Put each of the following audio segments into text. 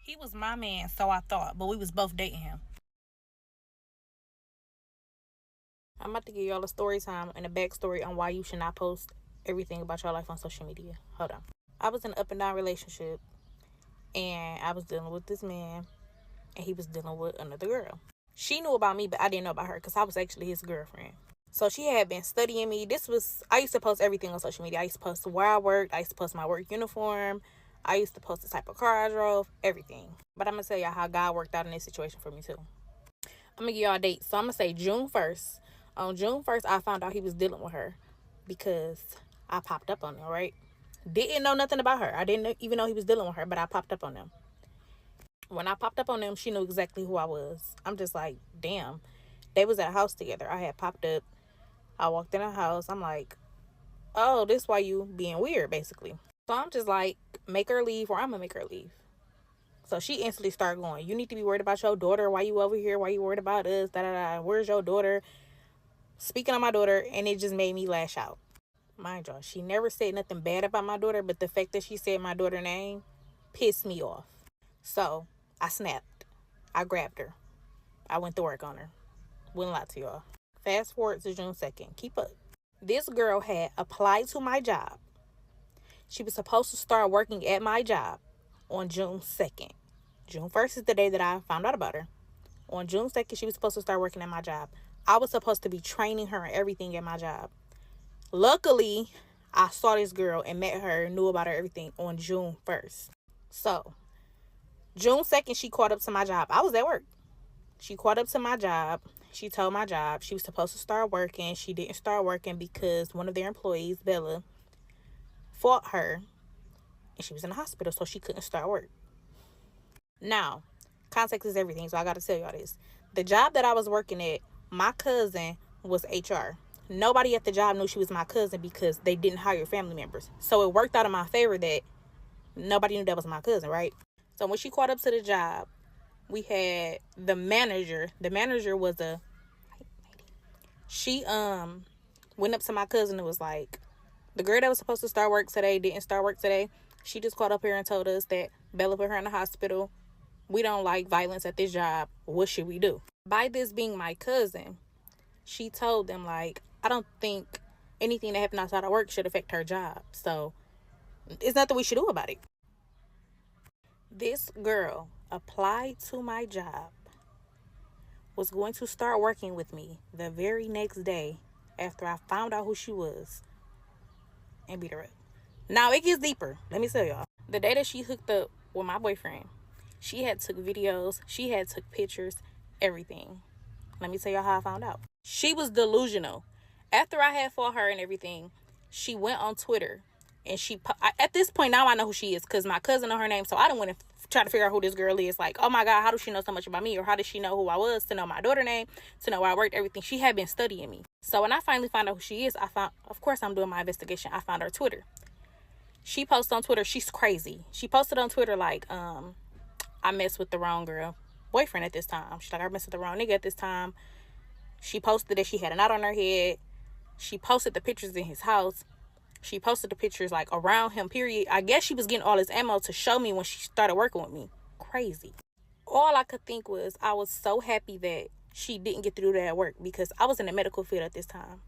He was my man, so I thought, but we was both dating him. I'm about to give y'all a story time and a backstory on why you should not post everything about your life on social media. Hold on. I was in an up and down relationship, and I was dealing with this man, and he was dealing with another girl. She knew about me, but I didn't know about her because I was actually his girlfriend. So she had been studying me. I used to post everything on social media. I used to post where I worked. I used to post my work uniform. I used to post the type of car I drove, everything. But I'm going to tell y'all how God worked out in this situation for me too. I'm going to give y'all a date. So I'm going to say June 1st. On June 1st, I found out he was dealing with her because I popped up on him, right? Didn't know nothing about her. I didn't even know he was dealing with her, but I popped up on him. When I popped up on them, she knew exactly who I was. I'm just like, damn. They was at a house together. I had popped up. I walked in a house. I'm like, oh, this why you being weird, basically. So I'm just like, make her leave or I'm going to make her leave. So she instantly started going, you need to be worried about your daughter. Why you over here? Why you worried about us? Da, da, da. Where's your daughter? Speaking of my daughter, and it just made me lash out. Mind y'all, she never said nothing bad about my daughter, but the fact that she said my daughter's name pissed me off. So I snapped. I grabbed her. I went to work on her. Wouldn't lie to y'all. Fast forward to June 2nd. Keep up. This girl had applied to my job. She was supposed to start working at my job on June 2nd. June 1st is the day that I found out about her. On June 2nd, she was supposed to start working at my job. I was supposed to be training her and everything at my job. Luckily, I saw this girl and met her, knew about her, everything on June 1st. So, June 2nd, she caught up to my job. I was at work. She caught up to my job. She told my job she was supposed to start working. She didn't start working because one of their employees, Bella, fought her. And she was in the hospital, so she couldn't start work. Now, context is everything, so I got to tell y'all this. The job that I was working at, my cousin was HR. Nobody at the job knew she was my cousin because they didn't hire family members. So it worked out in my favor that nobody knew that was my cousin, right? So when she caught up to the job, we had the manager. The manager was she went up to my cousin and was like, the girl that was supposed to start work today didn't start work today. She just called up here and told us that Bella put her in the hospital. We don't like violence at this job. What should we do? By this being my cousin, she told them, like, I don't think anything that happened outside of work should affect her job. So it's nothing we should do about it. This girl applied to my job, was going to start working with me the very next day after I found out who she was, and beat her up. Now it gets deeper. Let me tell y'all. The day that she hooked up with my boyfriend, she had took videos, she had took pictures, everything. Let me tell y'all how I found out. She was delusional. After I had fought her and everything, she went on Twitter and at this point now I know who she is because my cousin know her name, so I don't want to try to figure out who this girl is. Like, oh my God, how does she know so much about me? Or how does she know who I was, to know my daughter's name, to know where I worked, everything? She had been studying me. So when I finally found out who she is, of course I'm doing my investigation. I found her Twitter. She posted on Twitter, she's crazy. She posted on Twitter like, I messed with the wrong girl boyfriend at this time. She's like, I messed with the wrong nigga at this time. She posted that she had a knot on her head. She posted the pictures in his house. She posted the pictures like around him, period. I guess she was getting all his ammo to show me when she started working with me. Crazy. All I could think was I was so happy that she didn't get to do that at work because I was in the medical field at this time.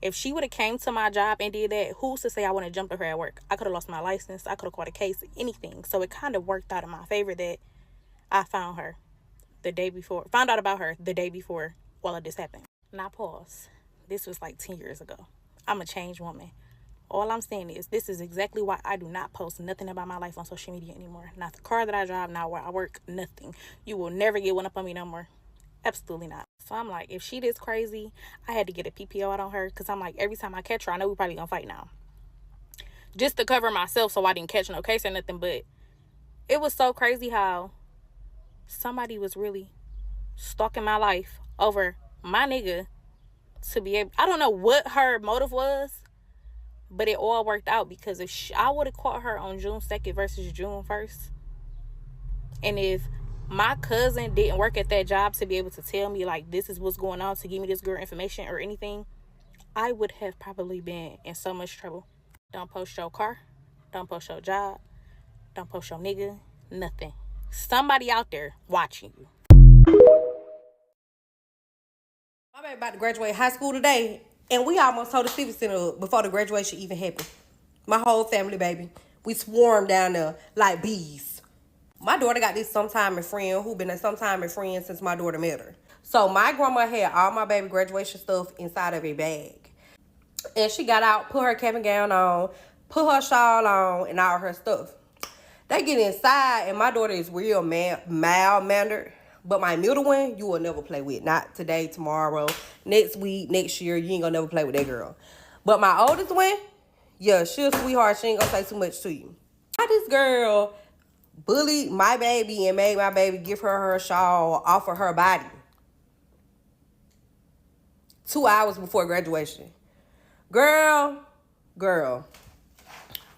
If she would have came to my job and did that, who's to say I wouldn't have jumped at her at work? I could have lost my license. I could have caught a case, anything. So it kind of worked out in my favor that I found her the day before, found out about her the day before all of this happened. Now pause. This was like 10 years ago. I'm a changed woman. All I'm saying is this is exactly why I do not post nothing about my life on social media anymore. Not the car that I drive, not where I work, nothing. You will never get one up on me no more. Absolutely not. So I'm like, if she this crazy, I had to get a PPO out on her because I'm like, every time I catch her, I know we're probably going to fight now. Just to cover myself so I didn't catch no case or nothing. But it was so crazy how somebody was really stalking my life over my nigga to be able, I don't know what her motive was, but it all worked out because if I would have caught her on June 2nd versus June 1st, and if my cousin didn't work at that job to be able to tell me like this is what's going on, to give me this girl information or anything, I would have probably been in so much trouble. Don't post your car, don't post your job, don't post your nigga, nothing. somebody out there watching you. My baby about to graduate high school today, and we almost tore the Civic Center up before the graduation even happened. My whole family, baby. We swarmed down there like bees. My daughter got this sometime friend who been a sometime friend since my daughter met her. So my grandma had all my baby graduation stuff inside of a bag. And she got out, put her cap and gown on, put her shawl on, and all her stuff. They get inside, and my daughter is real mild-mannered. But my middle one, you will never play with. Not today, tomorrow, next week, next year. You ain't gonna never play with that girl. But my oldest one, yeah, she a sweetheart. She ain't gonna say too much to you. Why this girl bullied my baby and made my baby give her shawl off of her body 2 hours before graduation. Girl,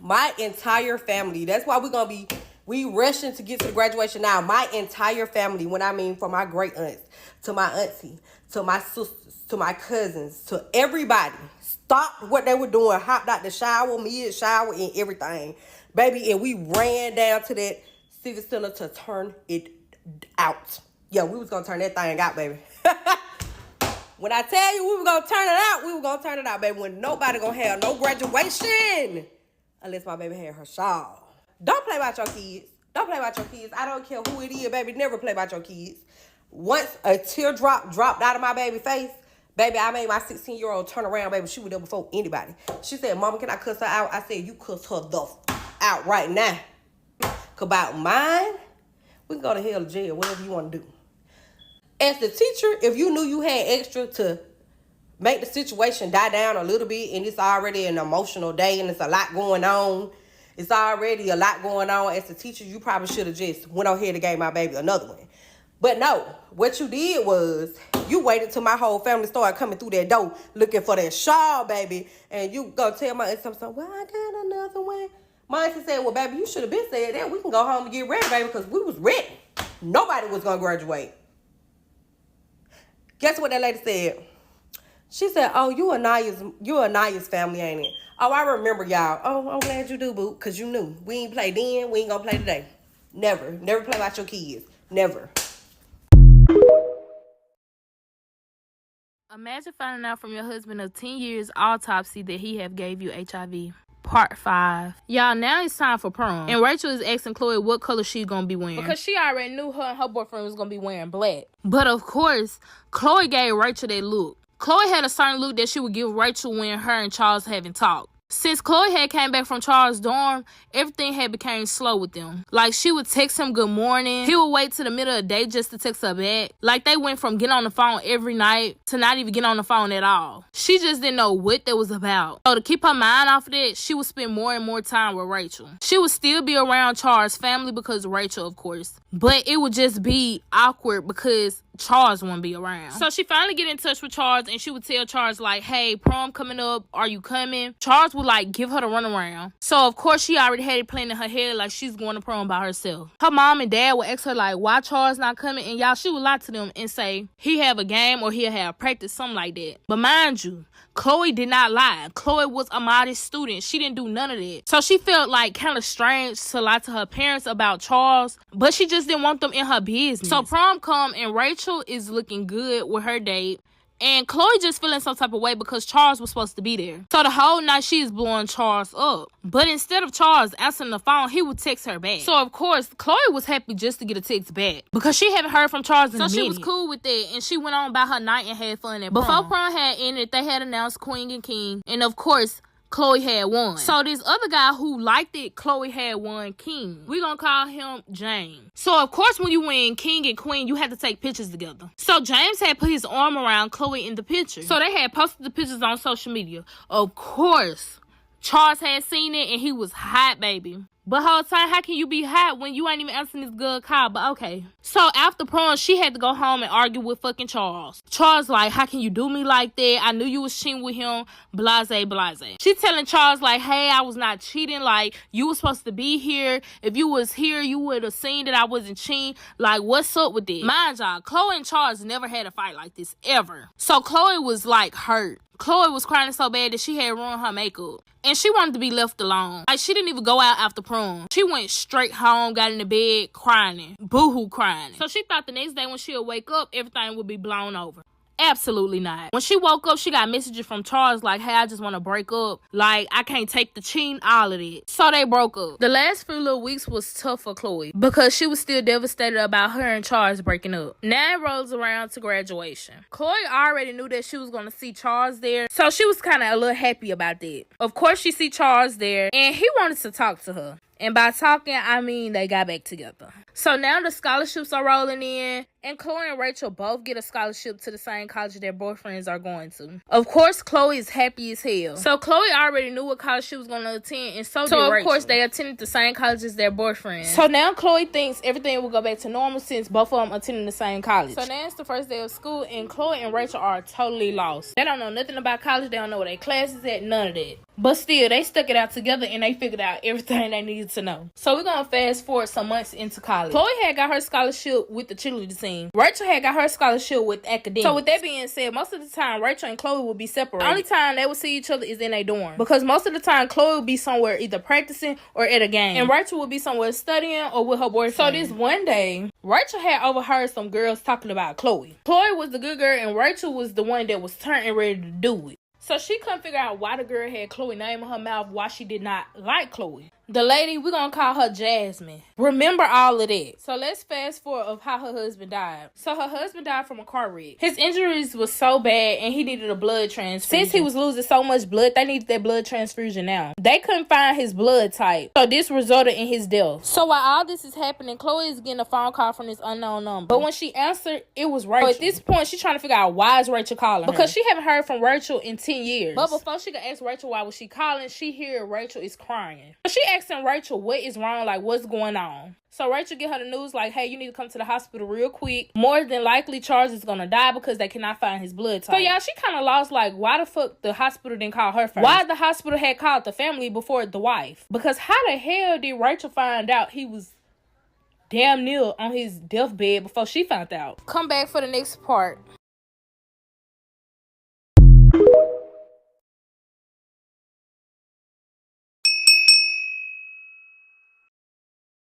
my entire family, that's why we rushing to get to the graduation now. My entire family, when I mean from my great aunts, to my auntie, to my sisters, to my cousins, to everybody, stopped what they were doing, hopped out the shower, mid-shower, and everything. Baby, and we ran down to that Civic Center to turn it out. Yeah, we was going to turn that thing out, baby. When I tell you we were going to turn it out, we were going to turn it out, baby. When nobody going to have no graduation. Unless my baby had her shawl. Don't play about your kids. Don't play about your kids. I don't care who it is, baby. Never play about your kids. Once a teardrop dropped out of my baby's face, baby, I made my 16-year-old turn around, baby. She was there before anybody. She said, Mama, can I cuss her out? I said, you cuss her the out right now. Cause about mine, we can go to hell or jail, whatever you want to do. As the teacher, if you knew you had extra to make the situation die down a little bit, and it's already an emotional day and it's a lot going on. It's already a lot going on. As a teacher, you probably should have just went on ahead and gave my baby another one. But no, what you did was you waited till my whole family started coming through that door looking for that shawl, baby. And you go tell my auntie something, well, I got another one. My auntie said, well, baby, you should have been said that. We can go home and get ready, baby, because we was ready. Nobody was going to graduate. Guess what that lady said? She said, oh, you Anaya's family, ain't it? Oh, I remember y'all. Oh, I'm glad you do, boo, because you knew. We ain't play then, we ain't gonna play today. Never. Never play about your kids. Never. Imagine finding out from your husband of 10 years autopsy that he have gave you HIV. Part 5. Y'all, now it's time for prom. And Rachel is asking Chloe what color she's gonna be wearing. Because she already knew her and her boyfriend was gonna be wearing black. But of course, Chloe gave Rachel that look. Chloe had a certain look that she would give Rachel when her and Charles haven't talked. Since Chloe had came back from Charles' dorm, everything had become slow with them. Like, she would text him good morning. He would wait till the middle of the day just to text her back. Like, they went from getting on the phone every night to not even getting on the phone at all. She just didn't know what that was about. So to keep her mind off of that, she would spend more and more time with Rachel. She would still be around Charles' family because of Rachel, of course. But it would just be awkward because Charles wouldn't be around. So she finally get in touch with Charles, and she would tell Charles, like, hey, prom coming up, are you coming? Charles would, like, give her the runaround. So of course she already had it planned in her head like she's going to prom by herself. Her mom and dad would ask her, like, why Charles not coming? And y'all, she would lie to them and say he have a game or he'll have practice, something like that. But mind you, Chloe did not lie. Chloe was a modest student. She didn't do none of that. So she felt like kind of strange to lie to her parents about Charles, but she just didn't want them in her business. So prom come, and Rachel is looking good with her date. And Chloe just feeling some type of way because Charles was supposed to be there. So the whole night she is blowing Charles up. But instead of Charles answering the phone, he would text her back. So of course, Chloe was happy just to get a text back because she haven't heard from Charles in a minute. So she was cool with that, and she went on about her night and had fun at prom. Before prom had ended, they had announced Queen and King. And of course, Chloe had won. So this other guy who liked it, Chloe had won King. We're gonna call him James. So of course when you win King and Queen, you had to take pictures together. So James had put his arm around Chloe in the picture. So they had posted the pictures on social media. Of course, Charles had seen it and he was hot, baby. But whole time, how can you be hot when you ain't even answering this good call? But okay. So after prom, she had to go home and argue with fucking Charles. Charles like, how can you do me like that? I knew you was cheating with him. Blase, blase. She telling Charles like, hey, I was not cheating. Like, you was supposed to be here. If you was here, you would have seen that I wasn't cheating. Like, what's up with it? Mind y'all, Chloe and Charles never had a fight like this, ever. So Chloe was like hurt. Chloe was crying so bad that she had ruined her makeup. And she wanted to be left alone. Like, she didn't even go out after prom. She went straight home, got in the bed, crying. Boo-hoo crying. So she thought the next day when she'll wake up, everything would be blown over. Absolutely not. When she woke up, she got messages from Charles like, hey, I just want to break up. Like, I can't take the cheating, all of it. So they broke up. The last few little weeks was tough for Chloe because she was still devastated about her and Charles breaking up. Now it rolls around to graduation. Chloe already knew that she was going to see Charles there, so she was kind of a little happy about that. Of course, she see Charles there, and he wanted to talk to her. And by talking, I mean they got back together. So now the scholarships are rolling in, and Chloe and Rachel both get a scholarship to the same college their boyfriends are going to. Of course, Chloe is happy as hell. So Chloe already knew what college she was going to attend, and so did Rachel. Of course, they attended the same college as their boyfriends. So now Chloe thinks everything will go back to normal since both of them attending the same college. So now it's the first day of school, and Chloe and Rachel are totally lost. They don't know nothing about college. They don't know where their classes at, none of that. But still, they stuck it out together and they figured out everything they needed to know. So we're going to fast forward some months into college. Chloe had got her scholarship with the cheerleader team. Rachel had got her scholarship with academics. So with that being said, most of the time, Rachel and Chloe would be separated. The only time they would see each other is in their dorm. Because most of the time, Chloe would be somewhere either practicing or at a game. And Rachel would be somewhere studying or with her boyfriend. So this one day, Rachel had overheard some girls talking about Chloe. Chloe was the good girl and Rachel was the one that was turned and ready to do it. So she couldn't figure out why the girl had Chloe's name in her mouth, why she did not like Chloe. The lady, we're going to call her Jasmine. Remember all of that. So let's fast forward of how her husband died. So her husband died from a car wreck. His injuries was so bad and he needed a blood transfusion. Since he was losing so much blood, they needed that blood transfusion now. They couldn't find his blood type. So this resulted in his death. So while all this is happening, Chloe is getting a phone call from this unknown number. But when she answered, it was Rachel. So at this point, she's trying to figure out why is Rachel calling her. Because she haven't heard from Rachel in 10 years. But before she could ask Rachel why was she calling, she heard Rachel is crying. So she asking Rachel what is wrong, like what's going on. So Rachel get her the news like, hey, you need to come to the hospital real quick. More than likely, Charles is gonna die because they cannot find his blood type. So y'all, she kind of lost like, why the fuck the hospital didn't call her first? Why the hospital had called the family before the wife? Because how the hell did Rachel find out he was damn near on his deathbed before she found out? Come back for the next part.